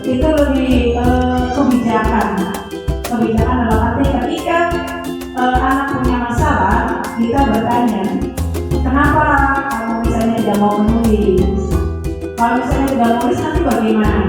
itu lebih kebijakan dalam arti ketika anak punya masalah, kita bertanya, kenapa kamu misalnya tidak mau menulis? Kalau misalnya tidak menulis nanti bagaimana?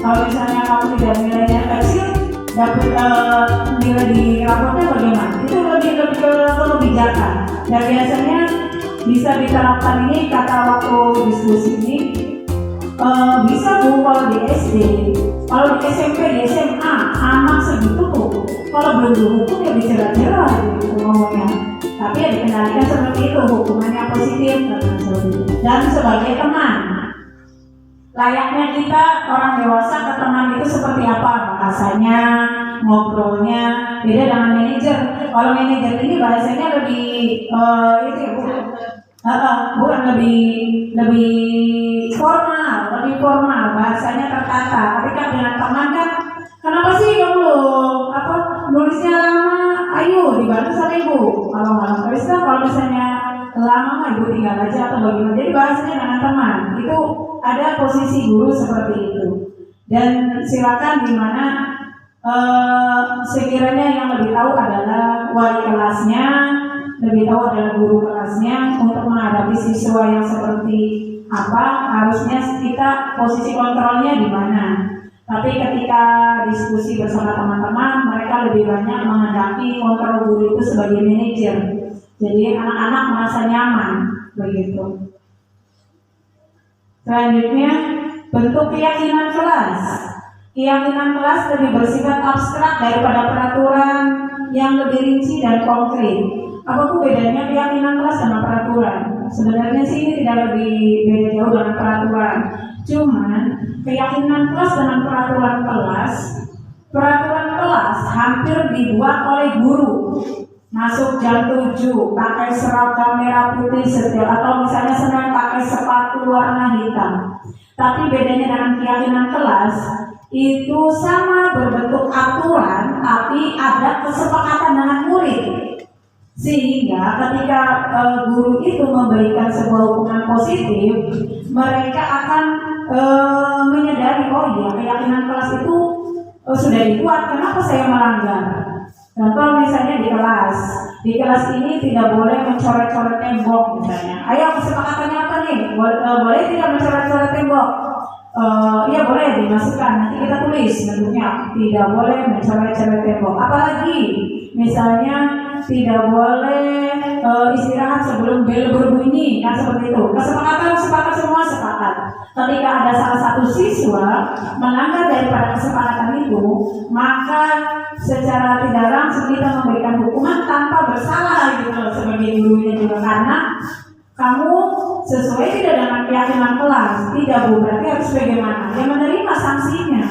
Kalau misalnya kamu tidak nilainya kecil, dapat nilai di raportnya bagaimana? Itu lebih ke kebijakan. Dan biasanya bisa diterapkan ini kata waktu diskusi ini bisa Bu kalau di SD, kalau di SMP, di SMA anak segitu tuh kalau belum dihukum ya bicara-bicara gitu ngomongnya. Tapi ya dikendalikan seperti itu, hukumannya positif dan sebagai teman. Layaknya kita orang dewasa ke teman itu seperti apa bahasanya, ngobrolnya, beda dengan manajer. Kalau manajer ini bahasanya lebih itu ya bukan lebih formal, bahasanya tertata. Tapi kan dengan teman kan, kenapa sih kamu nulisnya lama? Ayo dibantu sama ibu. Kalau nggak bisa, kalau misalnya lama mah ibu tinggal aja atau bagaimana. Jadi bahasanya dengan teman itu ada posisi guru seperti itu. Dan silakan dimana sekiranya yang lebih tahu adalah wali kelasnya, lebih tahu adalah guru kelasnya untuk menghadapi siswa yang seperti apa, harusnya kita posisi kontrolnya di mana. Tapi ketika diskusi bersama teman-teman, mereka lebih banyak menghadapi kontrol guru itu sebagai manajer. Jadi anak-anak merasa nyaman begitu. Selanjutnya, bentuk keyakinan kelas. Keyakinan kelas lebih bersifat abstrak daripada peraturan yang lebih rinci dan konkret. Apa bedanya keyakinan kelas sama peraturan? Sebenarnya sih ini tidak lebih beda jauh dengan peraturan. Cuman keyakinan kelas dengan peraturan kelas hampir dibuat oleh guru. Masuk jam 7, pakai seragam merah putih setel, atau misalnya Senin pakai sepatu warna hitam. Tapi bedanya dengan keyakinan kelas itu sama berbentuk aturan, tapi ada kesepakatan dengan murid. Sehingga ketika guru itu memberikan sebuah hukuman positif, mereka akan menyadari, oh iya keyakinan kelas itu sudah dibuat, kenapa saya melanggar? Contoh misalnya di kelas ini tidak boleh mencoret-coret tembok misalnya. Ayo kesepakatannya apa nih? Boleh tidak mencoret-coret tembok? Iya boleh dimasukkan, nanti kita tulis bentuknya tidak boleh mencoret-coret tembok. Apalagi misalnya tidak boleh istirahat sebelum bel berbunyi, kan seperti itu. Kesepakatan semua sepakat. Ketika ada salah satu siswa melanggar daripada kesepakatan itu, maka secara tidak langsung kita memberikan hukuman tanpa bersalah gitu loh sebagai gurunya juga, karena kamu sesuai tidak dengan keyakinan kelas. Tidak Bu, berarti harus bagaimana? Ya menerima sanksinya,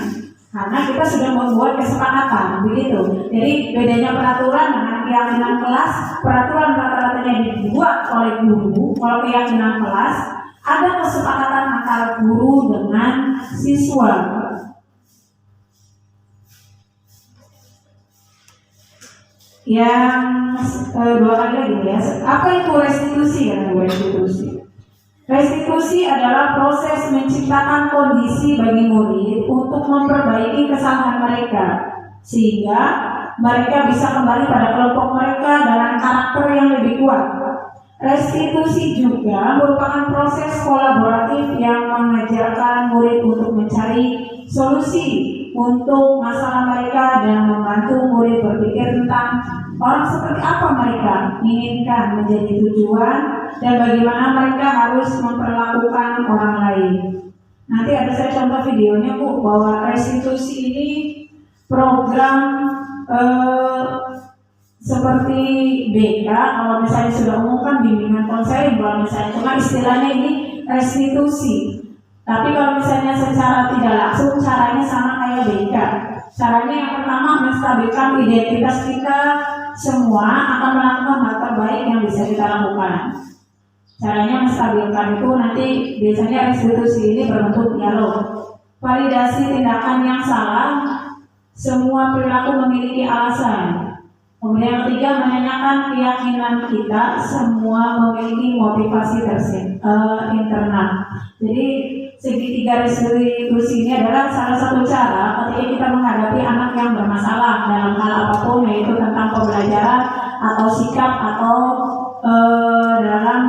karena kita sudah membuat kesepakatan begitu. Jadi bedanya peraturan dengan keyakinan kelas, peraturan rata-ratanya dibuat oleh guru. Kalau keyakinan kelas ada kesepakatan antara guru dengan siswa. Yang dua kali lagi ya. Apa itu restitusi? Restitusi adalah proses menciptakan kondisi bagi murid untuk memperbaiki kesalahan mereka, sehingga mereka bisa kembali pada kelompok mereka dengan karakter yang lebih kuat. Restitusi juga merupakan proses kolaboratif yang mengajarkan murid untuk mencari solusi untuk masalah mereka dan membantu murid berpikir tentang orang seperti apa mereka inginkan menjadi tujuan dan bagaimana mereka harus memperlakukan orang lain. Nanti ada saya contoh videonya Bu, bahwa restitusi ini program seperti BK, kalau misalnya sudah umumkan bimbingan konseling, kalau misalnya cuma istilahnya ini restitusi. Tapi kalau misalnya secara tidak langsung caranya sama kayak BK. Caranya yang pertama menstabilkan identitas kita semua akan melakukan hal terbaik yang bisa kita lakukan. Caranya menstabilkan itu nanti biasanya restitusi ini berbentuk dialog. Validasi tindakan yang salah, semua perilaku memiliki alasan. Kemudian yang ketiga, menanyakan keyakinan kita semua memiliki motivasi internal. Jadi segitiga restitusi ini adalah salah satu cara ketika kita menghadapi anak yang bermasalah dalam hal apapun, yaitu tentang pembelajaran atau sikap atau dalam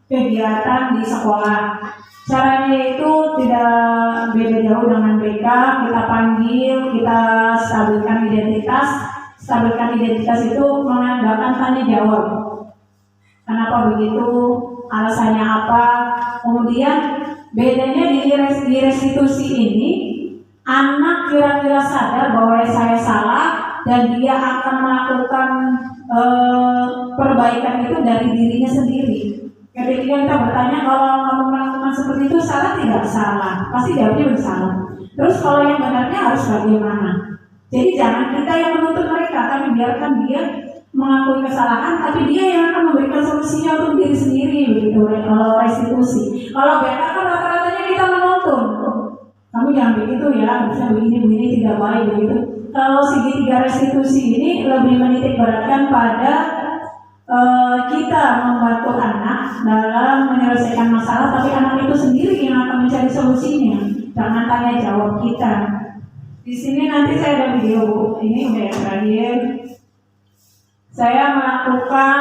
kegiatan di sekolah. Caranya itu tidak beda jauh dengan BK. Kita panggil, kita stabilkan identitas. Stabilkan identitas itu mengandalkan tanya jawab. Kenapa begitu? Alasannya apa? Kemudian bedanya di restitusi ini, anak kira-kira sadar bahwa saya salah dan dia akan melakukan perbaikan itu dari dirinya sendiri. Ketika kita bertanya, kalau kamu melakukan seperti itu salah tidak? Salah. Pasti jawabnya bersalah. Terus kalau yang benarnya harus bagaimana? Jadi jangan kita yang menuntut mereka, kami biarkan dia mengakui kesalahan, tapi dia yang akan memberikan solusinya untuk diri sendiri, begitu. Kalau restitusi, kalau BK kan rata-ratanya kita menuntun. Kamu jangan begitu ya, harusnya begini tidak baik begitu. Kalau segitiga restitusi ini lebih menitik beratkan pada kita membantu anak dalam menyelesaikan masalah, tapi anak itu sendiri yang akan mencari solusinya. Jangan tanya jawab kita. Di sini nanti saya ada video, ini udah yang terakhir. Saya melakukan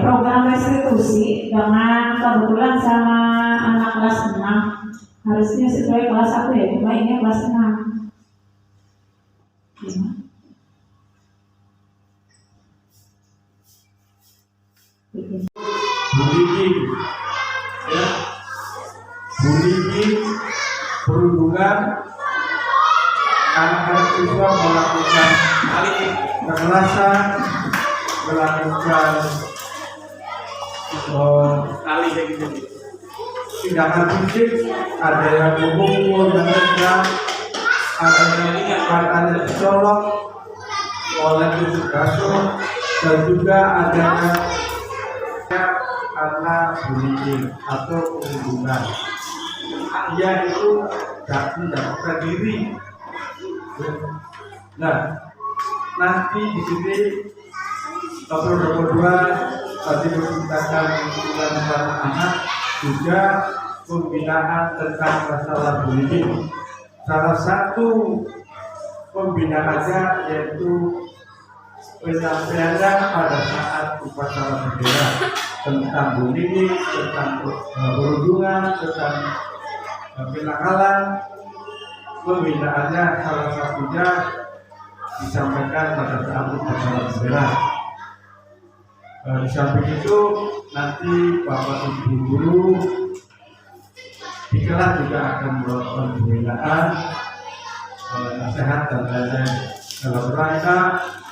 program restitusi dengan kebetulan sama anak kelas 6. Harusnya sesuai kelas 1 ya, cuma ini kelas 6. Bullying, ya, bullying, perundungan, anak-anak siswa melakukan kekerasan, melakukan tindakan fisik, ada yang memukul dan tendang, ada yang dicolok oleh tusuk kasur, dan juga ada karena bullying atau perundungan. Dia itu tidak mendapatkan diri. Nah, nanti di sini nomor 2 tadi menceritakan pembinaan para anak, juga pembinaan tentang masalah bullying. Salah satu pembinaannya yaitu penyampaiannya pada saat upacara bendera tentang bullying, tentang perundungan, tentang kenakalan. Pembinaannya salah satunya disampaikan pada saat upacara bendera. Di samping itu nanti Bapak Ibu guru di kelas juga akan melakukan pembinaan, nasihat dan lain-lain dalam rangka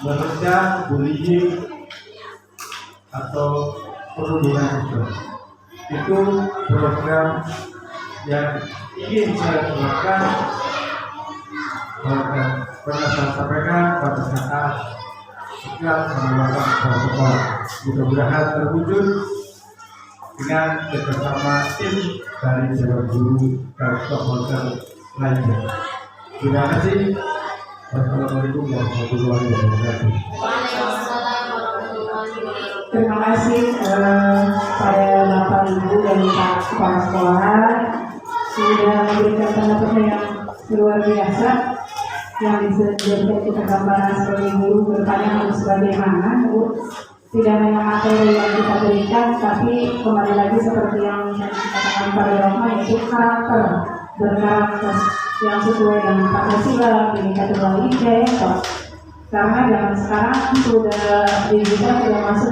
menerjang bullying atau perundungan itu. Itu program yang ingin saya lakukan, pernah saya sampaikan pada saat setelah mengeluarkan protokol. Mudah-mudahan terwujud dengan kerjasama tim dari Dewan Guru dan stakeholder lainnya. Terima kasih. Wassalamualaikum warahmatullahi wabarakatuh. Terima kasih pada Bapak Ibu dan Pak Kepala Sekolah sudah memberikan pendapat yang luar biasa, yang bisa kita gambaran sebagai guru bertanya harus bagaimana, Bu. Tidak hanya materi yang kita berikan, tapi kembali lagi seperti yang dikatakan pada Roma, yaitu karakter, berkarakter yang sesuai dengan Pancasila, Bhinneka Tunggal Ika. Karena zaman sekarang sudah digital, sudah masuk